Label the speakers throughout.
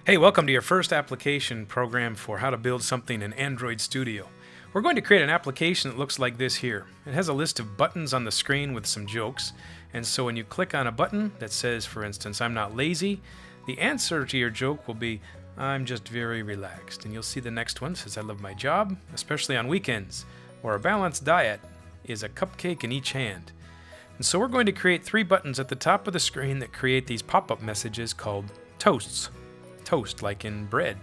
Speaker 1: Hey, welcome to your first application program for how to build something in Android Studio. We're going to create an application that looks like this here. It has a list of buttons on the screen with some jokes, and so when you click on a button that says, for instance, I'm not lazy, the answer to your joke will be, I'm just very relaxed. And you'll see the next one says, I love my job, especially on weekends, or a balanced diet is a cupcake in each hand. And so we're going to create three buttons at the top of the screen that create these pop-up messages called toasts. Toast, like in bread.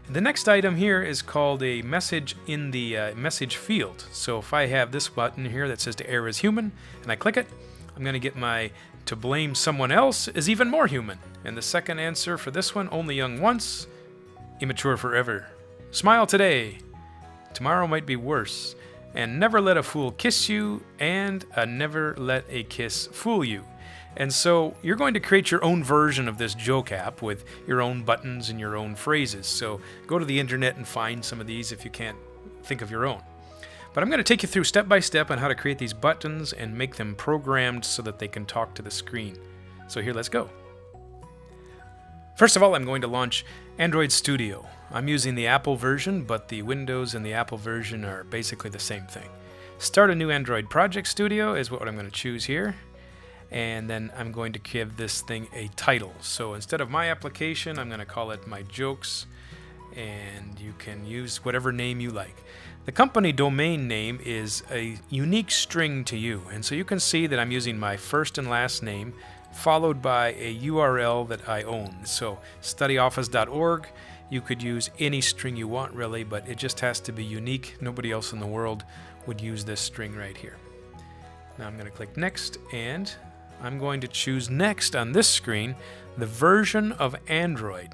Speaker 1: The next item here is called a message in the message field. So if I have this button here that says to err is human, and I click it, I'm going to get my to blame someone else is even more human. And the second answer for this one, only young once, immature forever. Smile today, tomorrow might be worse. And never let a fool kiss you, and never let a kiss fool you. And so you're going to create your own version of this joke app with your own buttons and your own phrases. So go to the internet and find some of these if you can't think of your own. But I'm going to take you through step by step on how to create these buttons and make them programmed so that they can talk to the screen. So here, let's go. First of all, I'm going to launch Android Studio. I'm using the Apple version, but the Windows and the Apple version are basically the same thing. Start a new Android project studio is what I'm going to choose here. And then I'm going to give this thing a title. So instead of my application, I'm going to call it my jokes, and you can use whatever name you like. The company domain name is a unique string to you, and so you can see that I'm using my first and last name followed by a URL that I own. So studyoffice.org, you could use any string you want really, but it just has to be unique. Nobody else in the world would use this string right here. Now I'm going to click next, and I'm going to choose next on this screen the version of Android.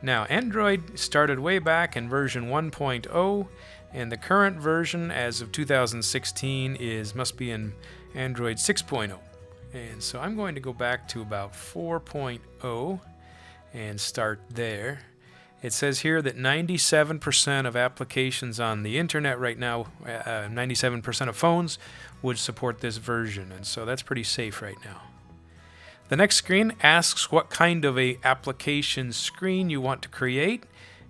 Speaker 1: Now, Android started way back in version 1.0, and the current version as of 2016 must be in Android 6.0. And so I'm going to go back to about 4.0 and start there. It says here that 97% of applications on the internet right now, 97% of phones would support this version, and so that's pretty safe right now. The next screen asks what kind of a application screen you want to create,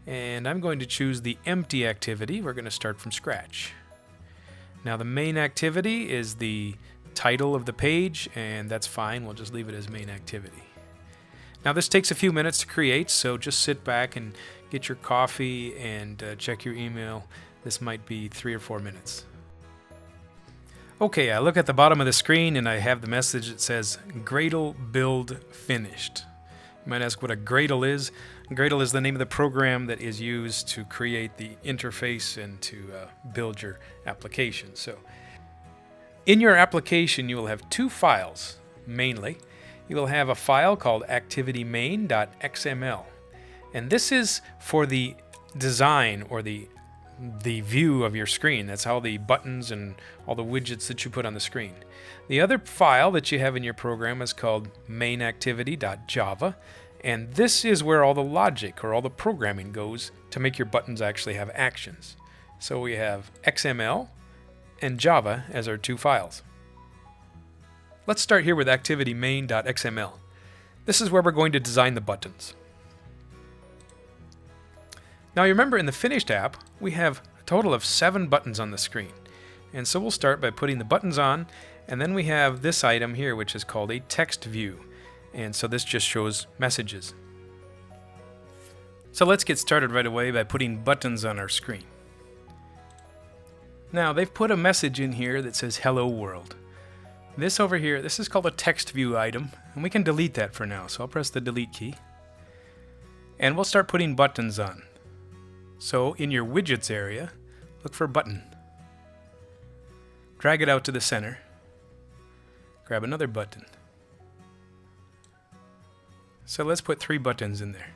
Speaker 1: and I'm going to choose the empty activity. We're going to start from scratch. Now the main activity is the title of the page, and that's fine. We'll just leave it as main activity. Now this takes a few minutes to create, so just sit back and get your coffee and check your email. This might be 3 or 4 minutes. Okay, I look at the bottom of the screen and I have the message that says Gradle build finished. You might ask what a Gradle is. Gradle is the name of the program that is used to create the interface and to build your application. So in your application you will have two files mainly. You will have a file called activitymain.xml, and this is for the design or the view of your screen. That's how the buttons and all the widgets that you put on the screen. The other file that you have in your program is called mainactivity.java, and this is where all the logic or all the programming goes to make your buttons actually have actions. So we have XML and Java as our two files. Let's start here with activitymain.xml. This is where we're going to design the buttons. Now you remember in the finished app, we have a total of 7 buttons on the screen. And so we'll start by putting the buttons on, and then we have this item here which is called a text view. And so this just shows messages. So let's get started right away by putting buttons on our screen. Now they've put a message in here that says hello world. This over here, this is called a text view item, and we can delete that for now, so I'll press the delete key. And we'll start putting buttons on. So in your widgets area, look for button. Drag it out to the center. Grab another button. So let's put 3 buttons in there.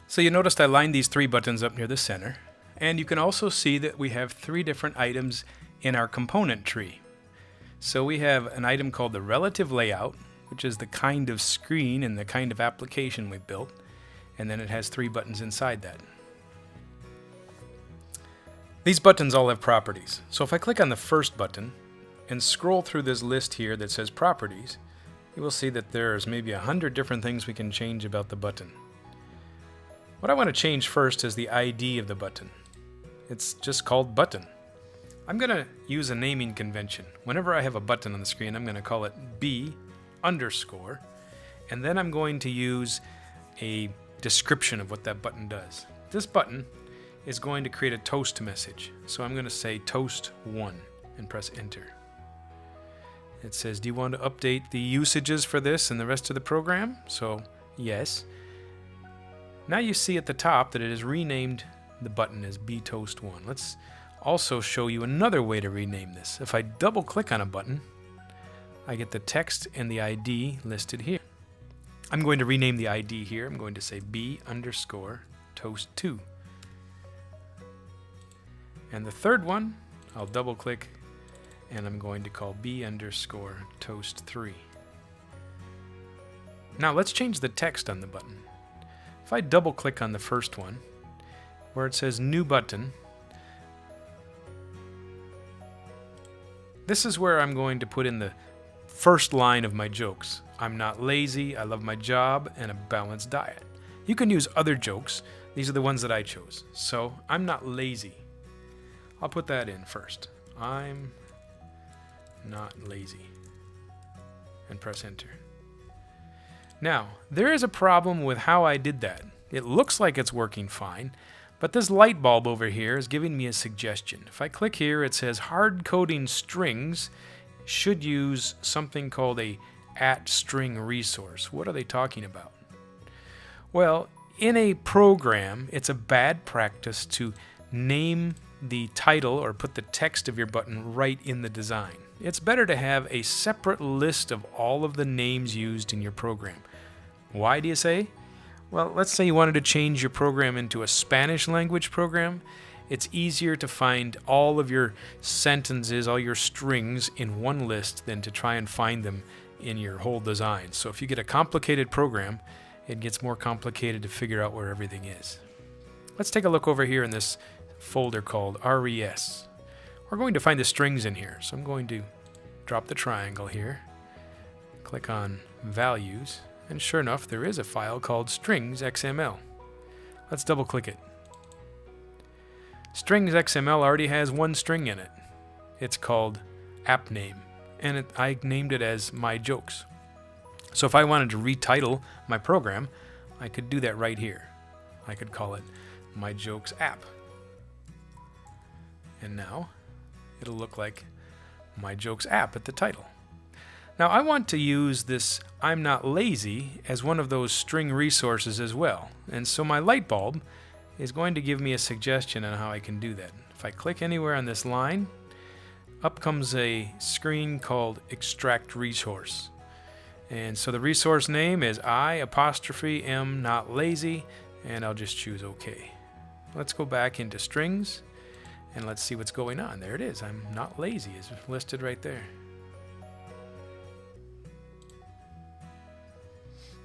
Speaker 1: So you noticed I lined these 3 buttons up near the center, and you can also see that we have 3 different items in our component tree. So we have an item called the relative layout, which is the kind of screen and the kind of application we built, and then it has 3 buttons inside that. These buttons all have properties. So if I click on the first button and scroll through this list here that says properties, you will see that there's maybe 100 different things we can change about the button. What I want to change first is the ID of the button. It's just called button. I'm going to use a naming convention. Whenever I have a button on the screen, I'm going to call it B underscore, and then I'm going to use a description of what that button does. This button is going to create a toast message. So I'm going to say toast 1 and press enter. It says, do you want to update the usages for this and the rest of the program? So yes. Now you see at the top that it has renamed the button as btoast1. Let's also show you another way to rename this. If I double click on a button, I get the text and the ID listed here. I'm going to rename the ID here. I'm going to say b underscore toast2. And the third one, I'll double click and I'm going to call b underscore toast3. Now let's change the text on the button. If I double click on the first one, where it says new button, this is where I'm going to put in the first line of my jokes. I'm not lazy, I love my job, and a balanced diet. You can use other jokes. These are the ones that I chose. So, I'm not lazy. I'll put that in first. I'm not lazy. And press enter. Now, there is a problem with how I did that. It looks like it's working fine, but this light bulb over here is giving me a suggestion. If I click here, it says hard coding strings should use something called a @string resource. What are they talking about? Well, in a program, it's a bad practice to name the title or put the text of your button right in the design. It's better to have a separate list of all of the names used in your program. Why do you say? Well, let's say you wanted to change your program into a Spanish language program. It's easier to find all of your sentences, all your strings in one list than to try and find them in your whole design. So if you get a complicated program, it gets more complicated to figure out where everything is. Let's take a look over here in this folder called RES. We're going to find the strings in here. So I'm going to drop the triangle here, click on values, and sure enough, there is a file called strings.xml. Let's double click it. Strings.xml already has one string in it. It's called app name, and I named it as my jokes. So if I wanted to retitle my program, I could do that right here. I could call it my jokes app. And now it'll look like my jokes app at the title. Now I want to use this I'm not lazy as one of those string resources as well. And so my light bulb is going to give me a suggestion on how I can do that. If I click anywhere on this line, up comes a screen called extract resource. And so the resource name is I''am not lazy, and I'll just choose OK. Let's go back into strings and let's see what's going on. There it is. I'm not lazy is listed right there.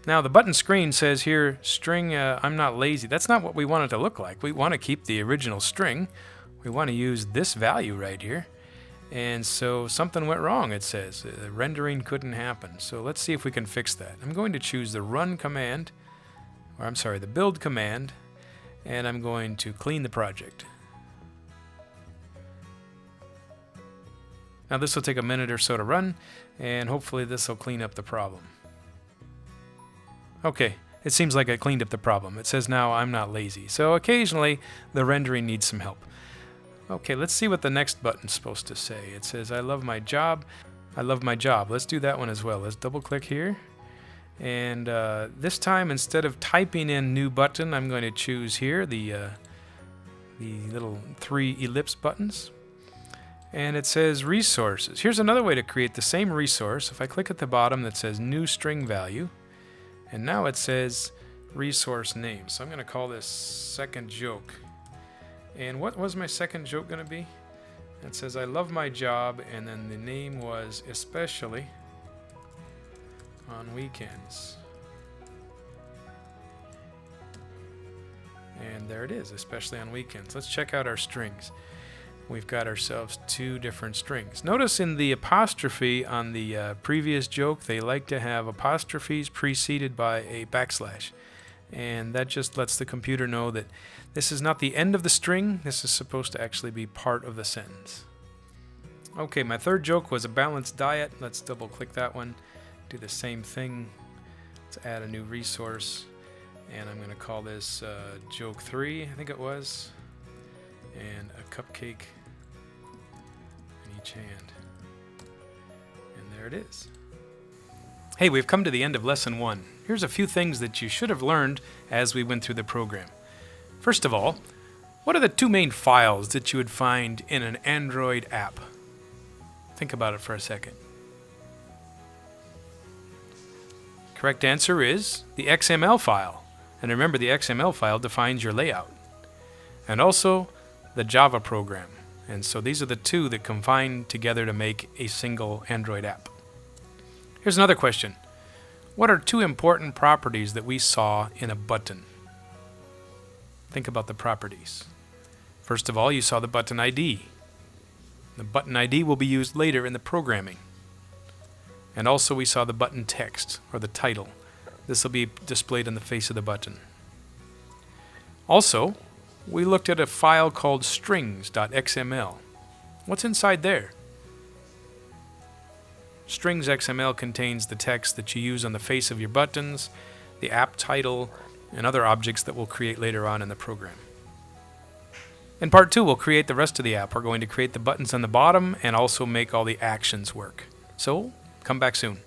Speaker 1: Now the button screen says here string I'm not lazy. That's not what we want it to look like. We want to keep the original string. We want to use this value right here. And so something went wrong, it says. The rendering couldn't happen. So let's see if we can fix that. I'm going to choose the run command, or I'm sorry, the build command, and I'm going to clean the project. Now this will take a minute or so to run, and hopefully this will clean up the problem. Okay, it seems like I cleaned up the problem. It says now I'm not lazy. So occasionally the rendering needs some help. Okay, let's see what the next button's supposed to say. It says I love my job. I love my job. Let's do that one as well. Let's double click here. And this time, instead of typing in new button, I'm going to choose here the little 3 ellipse buttons. And it says resources. Here's another way to create the same resource. If I click at the bottom that says new string value, and now it says resource name. So I'm going to call this second joke. And what was my second joke going to be? It says I love my job, and then the name was especially on weekends. And there it is, especially on weekends. Let's check out our strings. we've got ourselves two different strings. Notice in the apostrophe on the previous joke, they like to have apostrophes preceded by a backslash. And that just lets the computer know that this is not the end of the string, this is supposed to actually be part of the sentence. Okay, my third joke was a balanced diet. Let's double click that one. Do the same thing. Let's add a new resource. And I'm going to call this joke 3, I think it was. And a cupcake in each hand. And there it is. Hey, we've come to the end of lesson 1. Here's a few things that you should have learned as we went through the program. First of all, what are the two main files that you would find in an Android app? Think about it for a second. Correct answer is the XML file. And remember, the XML file defines your layout. And also the Java program. And so these are the two that combine together to make a single Android app. Here's another question. What are two important properties that we saw in a button? Think about the properties. First of all, you saw the button ID. The button ID will be used later in the programming. And also we saw the button text, or the title. This will be displayed on the face of the button. Also, we looked at a file called strings.xml. What's inside there? Strings.xml contains the text that you use on the face of your buttons, the app title, and other objects that we'll create later on in the program. In part 2, we'll create the rest of the app. We're going to create the buttons on the bottom and also make all the actions work. So, come back soon.